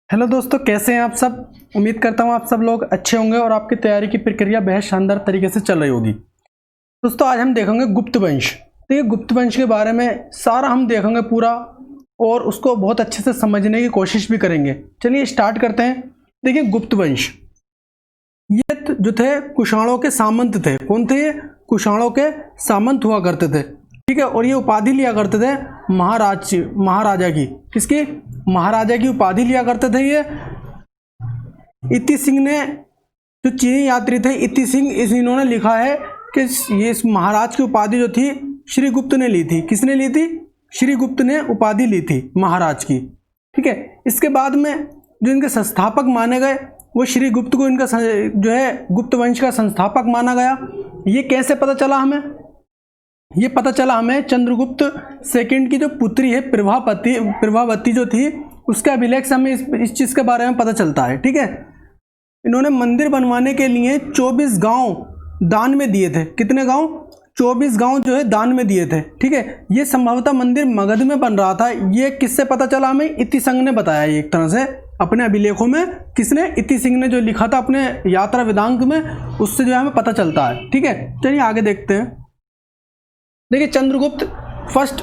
Hello दोस्तों, कैसे हैं आप सब। उम्मीद करता हूं आप सब लोग अच्छे होंगे और आपकी तैयारी की प्रक्रिया बेहद शानदार तरीके से चल रही होगी। दोस्तों आज हम देखेंगे गुप्त वंश। देखिए गुप्त वंश के बारे में सारा हम देखेंगे पूरा और उसको बहुत अच्छे से समझने की कोशिश भी करेंगे। चलिए स्टार्ट करते हैं। देखिए गुप्त वंश ये जो थे कुषाणों के सामंत थे। कौन थे ये? कुषाणों के सामंत हुआ करते थे, ठीक है। और ये उपाधि लिया करते थे महाराजा की। किसकी? महाराजा की उपाधि लिया करते थे ये। इति सिंह ने, जो चीनी यात्री थे इति सिंह, इन्होंने लिखा है कि ये इस महाराज की उपाधि जो थी श्रीगुप्त ने ली थी। किसने ली थी? श्रीगुप्त ने उपाधि ली थी महाराज की, ठीक है। इसके बाद में जो इनके संस्थापक माने गए वो श्रीगुप्त को इनका जो है गुप्त वंश का संस्थापक माना गया। ये कैसे पता चला हमें? ये पता चला हमें चंद्रगुप्त सेकंड की जो पुत्री है प्रभावती जो थी, उसके अभिलेख से हमें इस चीज़ के बारे में पता चलता है, ठीक है। इन्होंने मंदिर बनवाने के लिए 24 गांव दान में दिए थे। कितने गांव? 24 गांव जो है दान में दिए थे, ठीक है। ये संभवतः मंदिर मगध में बन रहा था। ये किससे पता चला हमें? इति सिंह ने बताया ये एक तरह से अपने अभिलेखों में। किसने? इति सिंह ने जो लिखा था अपने यात्रा वेदांग में, उससे जो है हमें पता चलता है, ठीक है। चलिए आगे देखते हैं। देखिए चंद्रगुप्त फर्स्ट,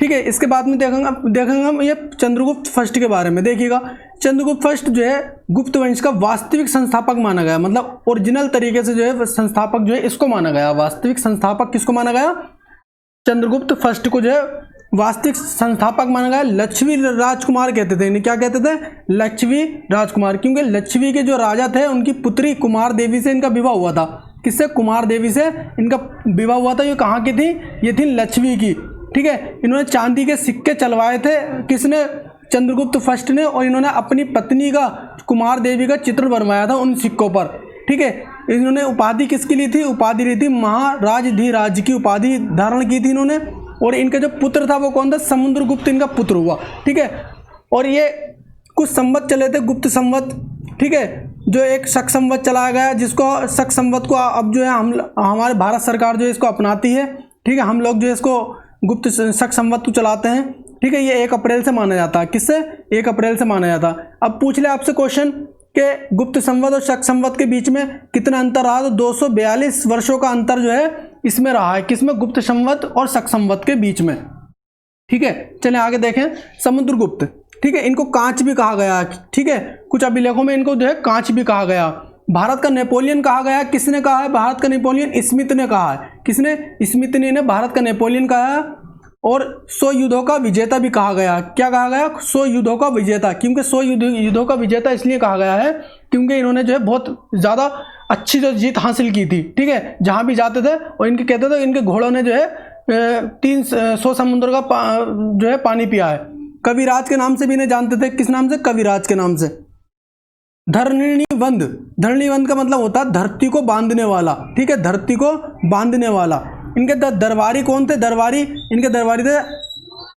ठीक है। इसके बाद में देखेंगे हम ये चंद्रगुप्त फर्स्ट के बारे में। देखिएगा चंद्रगुप्त फर्स्ट जो है गुप्त वंश का वास्तविक संस्थापक माना गया, मतलब ओरिजिनल तरीके से जो है संस्थापक जो है इसको माना गया। वास्तविक संस्थापक किसको माना गया? चंद्रगुप्त फर्स्ट को जो है वास्तविक संस्थापक माना गया। लक्ष्मी राजकुमार कहते थे इन्हें। क्या कहते थे? लक्ष्मी राजकुमार, क्योंकि लक्ष्मी के जो राजा थे उनकी पुत्री कुमार देवी से इनका विवाह हुआ था। किससे? कुमार देवी से इनका विवाह हुआ था। ये कहाँ की थी? ये थी लक्ष्मी की, ठीक है। इन्होंने चांदी के सिक्के चलवाए थे। किसने? चंद्रगुप्त फर्स्ट ने। और इन्होंने अपनी पत्नी का, कुमार देवी का चित्र बनवाया था उन सिक्कों पर, ठीक है। इन्होंने उपाधि किसकी ली थी? उपाधि ली थी महाराजधिराज की उपाधि धारण की थी इन्होंने। और इनका जो पुत्र था वो कौन था? समुद्रगुप्त इनका पुत्र हुआ, ठीक है। और ये कुछ संवत चले थे, गुप्त संवत, ठीक है। जो एक शक संवत चलाया गया, जिसको शक संवत को अब जो है हमारे भारत सरकार जो है इसको अपनाती है, ठीक है। हम लोग जो है इसको गुप्त शक संवत को चलाते हैं, ठीक है। ये 1 अप्रैल से माना जाता है। किससे? 1 अप्रैल से माना जाता है। अब पूछ ले आपसे क्वेश्चन कि गुप्त संवत और शक संवत के बीच में कितना अंतर रहा? तो 242 वर्षों का अंतर जो है इसमें रहा है। किसमें? गुप्त संवत और शक संवत के बीच में, ठीक है। चलें आगे देखें। समुद्रगुप्त, ठीक है, इनको कांच भी कहा गया, ठीक है। कुछ अभिलेखों में इनको जो है कांच भी कहा गया। भारत का नेपोलियन कहा गया। किसने कहा है भारत का नेपोलियन? स्मिथ ने कहा है। किसने? स्मिथ ने भारत का नेपोलियन कहा है। और 100 युद्धों का विजेता भी कहा गया। क्या कहा गया? 100 युद्धों का विजेता। क्योंकि 100 युद्धों का विजेता इसलिए कहा गया है क्योंकि इन्होंने जो है बहुत ज़्यादा अच्छी जो जीत हासिल की थी, ठीक है। जहाँ भी जाते थे और इनके कहते थे इनके घोड़ों ने जो है 300 समुद्र का जो है पानी पिया है। कविराज के नाम से भी इन्हें जानते थे। किस नाम से? कविराज के नाम से। धरणीवंद, धरणीवंद का मतलब होता है धरती को बांधने वाला, ठीक है। धरती को बांधने वाला। इनके दरबारी कौन थे? दरबारी, इनके दरबारी थे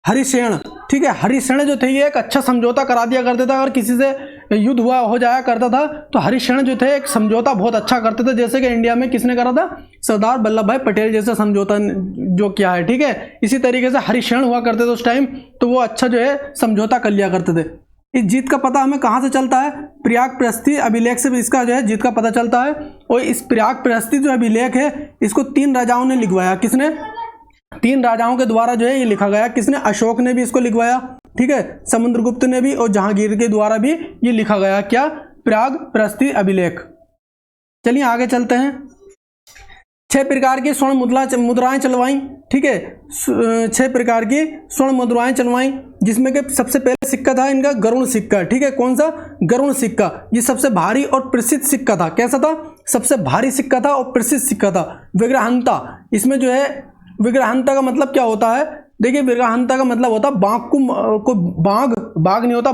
हरिसेन, ठीक है। हरिसेन जो थे ये एक अच्छा समझौता करा दिया करते थे। अगर किसी से युद्ध हो जाया करता था तो हरिसेन जो थे एक समझौता बहुत अच्छा करते थे। जैसे कि इंडिया में किसने करा था? सरदार वल्लभ भाई पटेल जैसा समझौता जो किया है, ठीक है। इसी तरीके से हरिसेन हुआ करते थे उस टाइम, तो वो अच्छा जो है समझौता कर लिया करते थे। इस जीत का पता हमें कहाँ से चलता है? प्रयाग प्रस्थि अभिलेख से इसका जो है जीत का पता चलता है। और इस प्रयाग प्रस्थि जो अभिलेख है इसको 3 राजाओं ने लिखवाया। किसने? 3 राजाओं के द्वारा जो है ये लिखा गया। किसने? अशोक ने भी इसको लिखवाया, ठीक है। समुद्रगुप्त ने भी और जहांगीर के द्वारा भी ये लिखा गया। क्या? प्रयाग प्रस्थि अभिलेख। चलिए आगे चलते हैं। 6 प्रकार की स्वर्ण मुद्राएं चलवाई, ठीक है। 6 प्रकार की स्वर्ण मुद्राएं चलवाई, जिसमें कि सबसे पहले सिक्का था इनका गरुण सिक्का, ठीक है। कौन सा? गरुण सिक्का। ये सबसे भारी और प्रसिद्ध सिक्का था। कैसा था? सबसे भारी सिक्का था और प्रसिद्ध सिक्का था। विग्रहंता, इसमें जो है विग्रहंता का मतलब क्या होता है? देखिए विग्रहंता का मतलब होता है बाघ नहीं होता,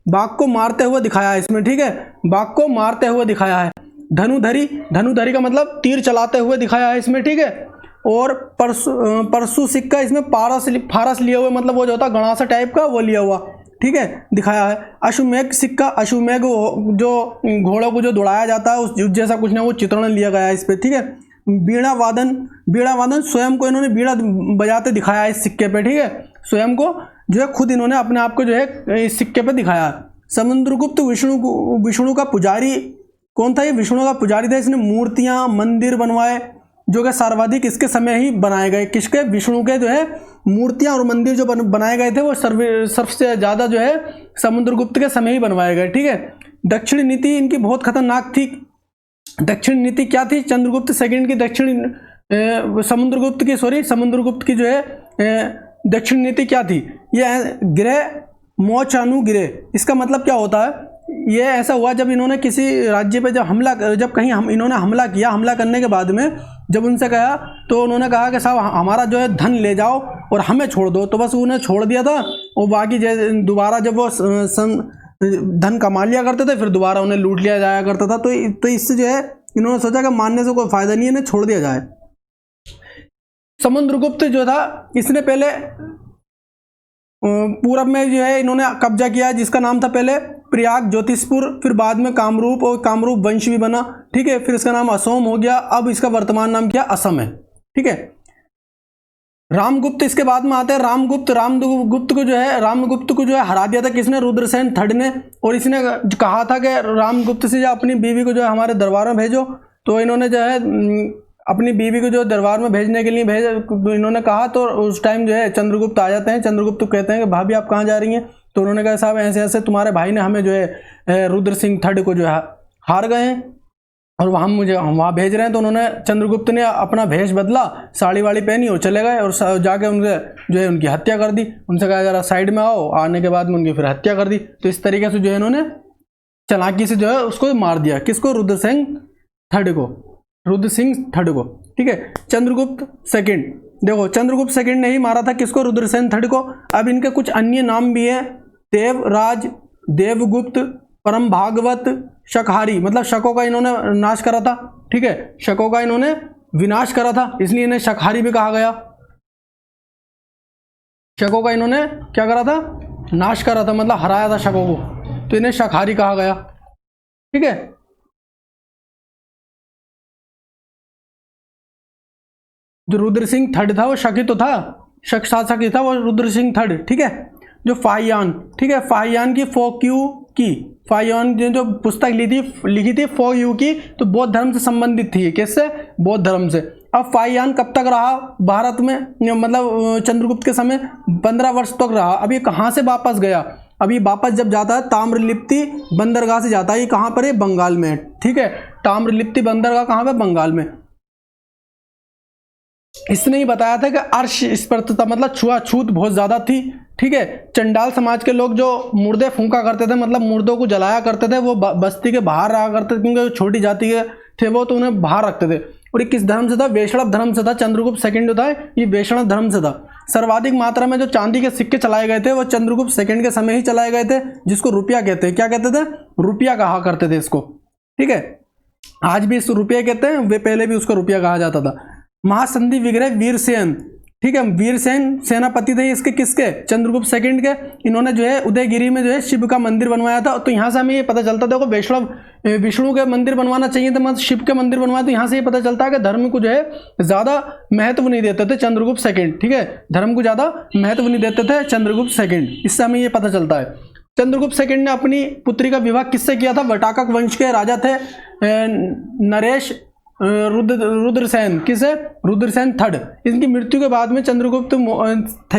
बाघ को मारते हुए दिखाया है इसमें, ठीक है। बाघ को मारते हुए दिखाया है। धनुधरी का मतलब तीर चलाते हुए दिखाया है इसमें, ठीक है। और परशु सिक्का, इसमें फारस लिया हुआ, मतलब वो जो होता गणासा टाइप का वो लिया हुआ, ठीक है, दिखाया है। अश्वमेघ सिक्का, अश्वमेघ जो घोड़ों को जो दौड़ाया जाता है उस जैसा कुछ ना वो चित्रण लिया गया है इस पर, ठीक है। बीड़ा वादन स्वयं को इन्होंने बीड़ा बजाते दिखाया है इस सिक्के पे, ठीक है। स्वयं को जो है खुद इन्होंने अपने आप को जो है इस सिक्के पे दिखाया है। समुद्रगुप्त विष्णु का पुजारी कौन था? ये विष्णु का पुजारी था। इसने मूर्तियां, मंदिर बनवाए जो कि सर्वाधिक इसके समय ही बनाए गए। किसके? विष्णु के जो है मूर्तियां और मंदिर जो बनाए गए थे वो सबसे ज़्यादा जो है समुद्रगुप्त के समय ही बनवाए गए। ठीक है। दक्षिण नीति इनकी बहुत खतरनाक थी। दक्षिण नीति क्या थी? चंद्रगुप्त सेकंड की समुद्रगुप्त की जो है दक्षिण नीति क्या थी? ये गृह मोचानुगृह, इसका मतलब क्या होता है? ये ऐसा हुआ जब इन्होंने किसी राज्य पे जब कहीं इन्होंने हमला किया, हमला करने के बाद में जब उनसे कहा तो उन्होंने कहा कि साहब हमारा जो है धन ले जाओ और हमें छोड़ दो, तो बस उन्हें छोड़ दिया था। और बाकी दोबारा जब वो धन कमा लिया करते थे फिर दोबारा उन्हें लूट लिया जाया करता था। तो इससे जो है इन्होंने सोचा कि मानने से कोई फायदा नहीं है, इन्हें छोड़ दिया जाए। समुद्रगुप्त जो था इसने पहले पूरब में जो है इन्होंने कब्जा किया जिसका नाम था पहले प्रयाग ज्योतिषपुर, फिर बाद में कामरूप, और कामरूप वंश भी बना। ठीक है। फिर इसका नाम असोम हो गया। अब इसका वर्तमान नाम क्या? असम है। ठीक है। रामगुप्त इसके बाद में आते हैं। रामगुप्त को जो है हरा दिया था किसने? रुद्रसेन थर्ड ने। और इसने कहा था कि रामगुप्त से जो अपनी बीवी को जो है हमारे दरबार में भेजो। तो इन्होंने जो है अपनी बीवी को जो दरबार में भेजने के लिए इन्होंने कहा। तो उस टाइम जो है चंद्रगुप्त आ जाते हैं। चंद्रगुप्त कहते हैं कि भाभी आप कहाँ जा रही हैं? तो उन्होंने कहा साहब ऐसे ऐसे तुम्हारे भाई ने हमें जो है रुद्र सिंह थर्ड को जो है हार गए हैं और हम वहाँ भेज रहे हैं। तो उन्होंने चंद्रगुप्त ने अपना भेष बदला, साड़ी वाड़ी पहनी और चले गए और जाके उनके जो है उनकी हत्या कर दी। उनसे कहा जरा साइड में आओ, आने के बाद में उनकी फिर हत्या कर दी। तो इस तरीके से जो है इन्होंने चालाकी से जो है उसको मार दिया। किसको? रुद्र सिंह थर्ड को। ठीक है। चंद्रगुप्त सेकंड, देखो चंद्रगुप्त सेकंड ने ही मारा था किसको? रुद्रसेन थर्ड को। अब इनके कुछ अन्य नाम भी हैं। देवराज, देवगुप्त, परम भागवत, शकहारी, मतलब शकों का इन्होंने नाश करा था। ठीक है। शकों का इन्होंने विनाश करा था इसलिए इन्हें शकहारी भी कहा गया। शकों का इन्होंने क्या करा था? नाश करा था, मतलब हराया था शकों को, तो इन्हें शकहारी कहा गया। ठीक है। जो रुद्र सिंह थर्ड था वो शकी तो था, शक शासक ही था वो रुद्र सिंह थर्ड। ठीक है। जो फाहियान, ठीक है, फाहियान की फाहियान ने जो पुस्तक लिखी थी फॉर यू की, तो बौद्ध धर्म से संबंधित थी। किससे? बौद्ध धर्म से। अब फाहियान कब तक रहा भारत में? मतलब चंद्रगुप्त के समय 15 वर्ष तक रहा। अब ये कहाँ से वापस गया? अभी वापस जब जाता है ताम्रलिप्ति बंदरगाह से जाता है। ये कहाँ पर है? बंगाल में। ठीक है। ताम्रलिप्ति बंदरगाह कहाँ पे? बंगाल में। इसने ही बताया था कि अर्श स्पर्धता, मतलब छुआछूत बहुत ज्यादा थी। ठीक है। चंडाल समाज के लोग जो मुर्दे फूंका करते थे, मतलब मुर्दों को जलाया करते थे, वो बस्ती के बाहर रहा करते थे क्योंकि छोटी जाति के थे वो, तो उन्हें बाहर रखते थे। और ये किस धर्म से था? वैष्णव धर्म से था। चंद्रगुप्त सेकंड जो था ये वैष्णव धर्म से था। सर्वाधिक मात्रा में जो चांदी के सिक्के चलाए गए थे वो चंद्रगुप्त सेकंड के समय ही चलाए गए थे, जिसको रुपया कहते हैं। क्या कहते थे? रुपया कहा करते थे इसको। ठीक है। आज भी इसको रुपया कहते हैं, वे पहले भी उसको रुपया कहा जाता था। महासंधि विग्रह वीरसेन, ठीक है, वीरसेन सेनापति थे इसके, किसके? चंद्रगुप्त सेकंड के। इन्होंने जो है उदयगिरी में जो है शिव का मंदिर बनवाया था। तो यहाँ से हमें ये पता चलता, देखो विष्णु के मंदिर बनवाना चाहिए था, मतलब शिव के मंदिर बनवाया। तो यहाँ से ये पता चलता है कि धर्म को जो है ज्यादा महत्व नहीं देते थे चंद्रगुप्त सेकंड। ठीक है। धर्म को ज्यादा महत्व नहीं देते थे चंद्रगुप्त सेकंड। इससे हमें ये पता चलता है। चंद्रगुप्त सेकंड ने अपनी पुत्री का विवाह किससे किया था? वटाकक वंश के राजा थे नरेश रुद्रसेन। किसे? रुद्रसेन थर्ड। इनकी मृत्यु के बाद में चंद्रगुप्त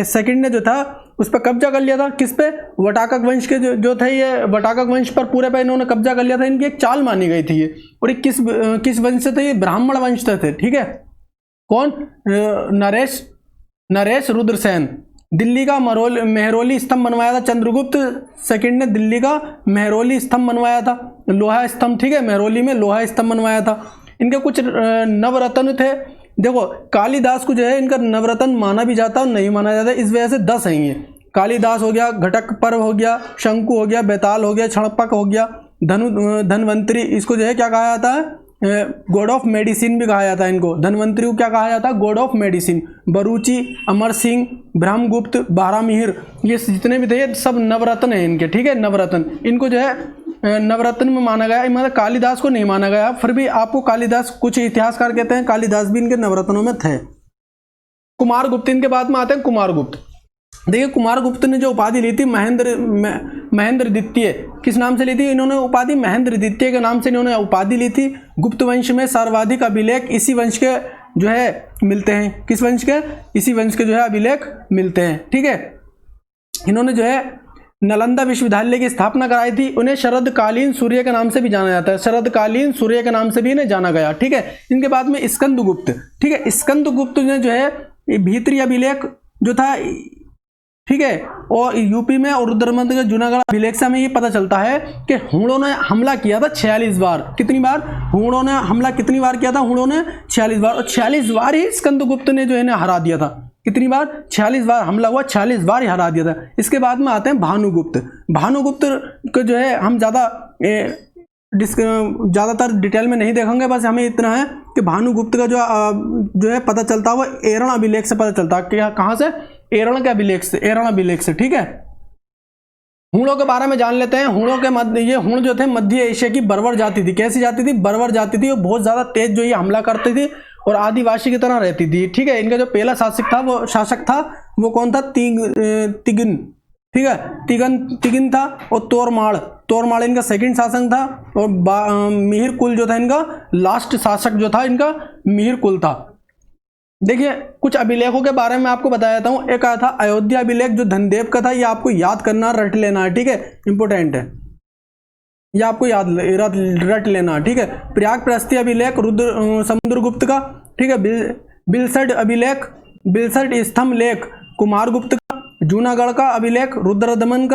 सेकंड ने जो था उस पर कब्जा कर लिया था। किस पे? वटाकक वंश के जो थे, ये वटाकक वंश पर पूरे पे इन्होंने कब्जा कर लिया था। इनकी एक चाल मानी गई थी ये। और ये किस वंश से थे? ये ब्राह्मण वंश से थे। ठीक है। कौन? नरेश रुद्रसेन। दिल्ली का मेहरौली स्तंभ बनवाया था चंद्रगुप्त सेकंड ने। दिल्ली का मेहरौली स्तंभ बनवाया था, लोहा स्तंभ। ठीक है। मेहरौली में लोहा स्तंभ बनवाया था। इनके कुछ नवरत्न थे। देखो कालिदास को जो है इनका नवरत्न माना भी जाता है और नहीं माना जाता, इस वजह से 10 हैं ये। कालिदास हो गया, घटक पर्व हो गया, शंकु हो गया, बेताल हो गया, क्षणपक हो गया, धनवंतरी। इसको जो है क्या कहा जाता है? गॉड ऑफ मेडिसिन भी कहा जाता है इनको। धनवंतरी को क्या कहा जाता है? God of medicine. Baruchi, Amar Singh, Brahmagupta, Baramihir, ये जितने भी थे ये सब नवरत्न है इनके। ठीक है। नवरत्न, इनको जो है नवरत्न में माना गया, मतलब कालिदास को नहीं माना गया। फिर भी आपको कालिदास, कुछ इतिहासकार कहते हैं कालिदास भी इनके नवरत्नों में थे। कुमारगुप्त, इनके बाद में आते हैं कुमारगुप्त। देखिए कुमारगुप्त ने जो उपाधि ली थी महेंद्र द्वितीय, किस नाम से ली थी इन्होंने उपाधि? महेंद्र द्वितीय के नाम से इन्होंने उपाधि ली थी। गुप्त वंश में सर्वाधिक अभिलेख इसी वंश के जो है मिलते हैं। किस वंश के? इसी वंश के जो है अभिलेख मिलते हैं। ठीक है, इन्होंने जो है नालंदा विश्वविद्यालय की स्थापना कराई थी। उन्हें शरदकालीन सूर्य के नाम से भी जाना जाता है, शरदकालीन सूर्य के नाम से भी इन्हें जाना गया। ठीक है, इनके बाद में स्कंदगुप्त। ठीक है, स्कंदगुप्त ने जो है भीतरी अभिलेख जो था, ठीक है, और यूपी में और रुद्रमंद के जूनागढ़ अभिलेख से हमें ये पता चलता है कि हुणों ने हमला किया था 46 बार। कितनी बार? हुणों ने हमला कितनी बार किया था? हुणों ने 46 बार, और 46 बार ही स्कंदगुप्त ने जो है इन्हें हरा दिया था। कितनी बार? 46 बार हमला हुआ, 46 बार ही हरा दिया था। इसके बाद में आते हैं भानुगुप्त। भानुगुप्त को जो है हम ज़्यादातर डिटेल में नहीं देखेंगे, बस हमें इतना है कि भानुगुप्त का जो है पता चलता है वो एरण अभिलेख से पता चलता है। कहाँ से? एरण के अभिलेख से, एरण अभिलेख से। ठीक है, हुणों के बारे में जान लेते हैं। हुणों के ये हुण जो थे मध्य एशिया की बर्बर जाति थी। कैसी जाति थी? बर्बर जाति थी। वो बहुत ज्यादा तेज जो ये हमला करती थी और आदिवासी की तरह रहती थी। ठीक है, इनका जो पहला शासक था वो कौन था? तिगिन। ठीक है, तिगिन था। और तोरमाड़ इनका सेकंड शासक था। और मिहिर कुल जो था इनका लास्ट शासक जो था इनका मिहिर कुल था। देखिए कुछ अभिलेखों के बारे में आपको बताया था हूँ। एक आया था अयोध्या अभिलेख जो धनदेव का था, ये आपको याद करना, रट लेना है। ठीक है, इंपोर्टेंट है, ये आपको रट लेना। ठीक है, प्रयाग प्रस्ती अभिलेख समुद्रगुप्त का। ठीक है, बिलसट अभिलेख, बिलसट स्तंभ लेख कुमारगुप्त का। जूनागढ़ का अभिलेख रुद्रदमन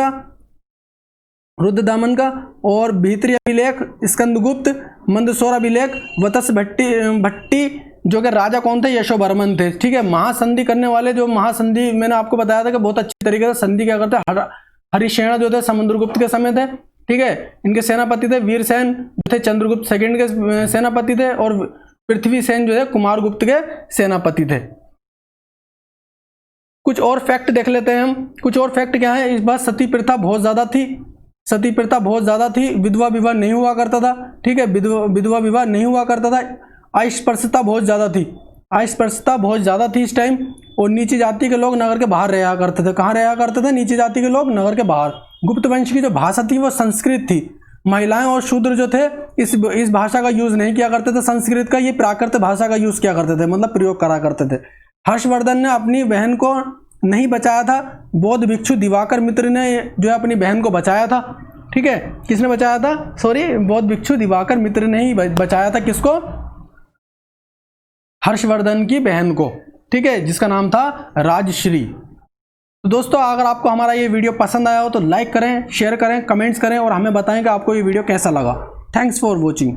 का। और भीतरी अभिलेख स्कंदगुप्त। मंदसौर अभिलेख वत्स भट्टी जो कि राजा कौन थे? यशोवर्मन थे। ठीक है, महासंधि करने वाले, जो महासंधि मैंने आपको बताया था कि बहुत अच्छी तरीके से संधि क्या करते, हरिसेना जो थे समुद्रगुप्त के समय थे। ठीक है, इनके सेनापति थे वीरसेन जो थे चंद्रगुप्त सेकंड के सेनापति थे। और पृथ्वीसेन जो है कुमारगुप्त के सेनापति थे। कुछ और फैक्ट देख लेते हैं हम। कुछ और फैक्ट क्या है? इस बार सती प्रथा बहुत ज्यादा थी। सती प्रथा बहुत ज्यादा थी। विधवा विवाह नहीं हुआ करता था। ठीक है, विधवा विवाह नहीं हुआ करता था। अस्पृश्यता बहुत ज़्यादा थी। अस्पृश्यता बहुत ज़्यादा थी इस टाइम। और नीची जाति के लोग नगर के बाहर रहा करते थे। कहाँ रहा करते थे? नीची जाति के लोग नगर के बाहर। गुप्त वंश की जो भाषा थी वो संस्कृत थी। महिलाएं और शूद्र जो थे इस भाषा का यूज़ नहीं किया करते थे। संस्कृत का, ये प्राकृत भाषा का यूज़ किया करते थे, मतलब प्रयोग करा करते थे। हर्षवर्धन ने अपनी बहन को नहीं बचाया था। बौद्ध भिक्षु दिवाकर मित्र ने जो है अपनी बहन को बचाया था। ठीक है, किसने बचाया था? सॉरी, बौद्ध भिक्षु दिवाकर मित्र ने ही बचाया था। किसको? हर्षवर्धन की बहन को। ठीक है, जिसका नाम था राजश्री। तो दोस्तों अगर आपको हमारा ये वीडियो पसंद आया हो तो लाइक करें, शेयर करें, कमेंट्स करें और हमें बताएं कि आपको ये वीडियो कैसा लगा। Thanks for watching.